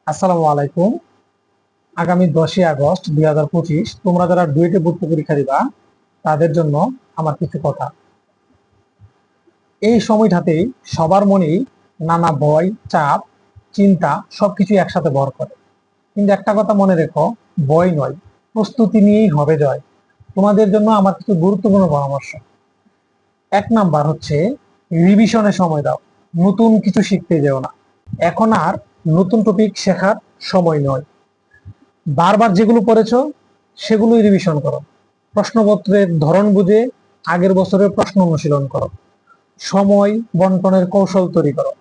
আসসালামু আলাইকুম। আগামী 10ই আগস্ট 2025 তোমরা যারা ডুয়েটে ভর্তি পরীক্ষা দিবা তাদের জন্য আমার কিছু কথা। এই সময়টাতেই সবার মনেই নানা ভয়, চাপ, চিন্তা সবকিছু একসাথে ভর করে। কিন্তু একটা কথা মনে রেখো, ভয় নয়, প্রস্তুতি নিয়েই হবে জয়। তোমাদের জন্য আমার কিছু গুরুত্বপূর্ণ পরামর্শ। 1 নাম্বার হচ্ছে রিভিশনের সময় দাও। নতুন কিছু শিখতে যেও না। এখন আর নতুন টপিক শেখার সময় নয়। বারবার যেগুলো পড়েছো সেগুলোই রিভিশন করো। প্রশ্নপত্রের ধরন বুঝে আগের বছরের প্রশ্ন অনুশীলন করো। সময় বন্টনের কৌশল তৈরি করো।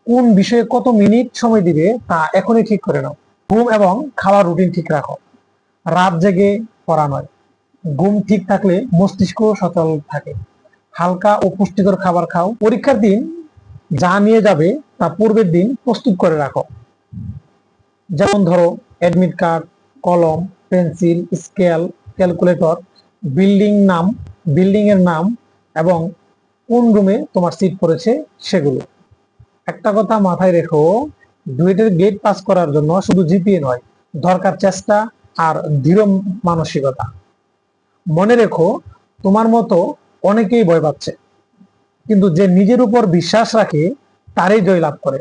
কোন বিষয়ে কত মিনিট সময় দিবে তা এখনই ঠিক করে নাও। ঘুম এবং খাওয়ার রুটিন ঠিক রাখো। রাত জেগে পড়া নয়। ঘুম ঠিক থাকলে মস্তিষ্ক সচল থাকে। হালকা ও পুষ্টিকর খাবার খাও। পরীক্ষার দিন যা নিয়ে যাবে তা পূর্বের দিন প্রস্তুত করে রাখো। যেমন ধরো অ্যাডমিট কার্ড, কলম, পেন্সিল, স্কেল, ক্যালকুলেটর, বিল্ডিং এর নাম এবং কোন রুমে তোমার সিট পড়েছে সেগুলো। একটা কথা মাথায় রেখো, ডুয়েটের গেট পাস করার জন্য শুধু জিপিএ নয়, দরকার চেষ্টা আর দৃঢ় মানসিকতা। মনে রেখো, তোমার মতো অনেকেই ভয় পাচ্ছে, কিন্তু যে নিজের উপর বিশ্বাস রাখে তারই জয় লাভ করে।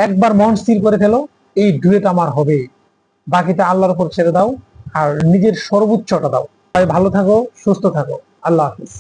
একবার মন স্থির করে ফেলো, এই ডুয়েট আমার হবে। বাকিটা আল্লাহর উপর ছেড়ে দাও আর নিজের সর্বোচ্চটা দাও। তাই ভালো থাকো, সুস্থ থাকো। আল্লাহ হাফিজ।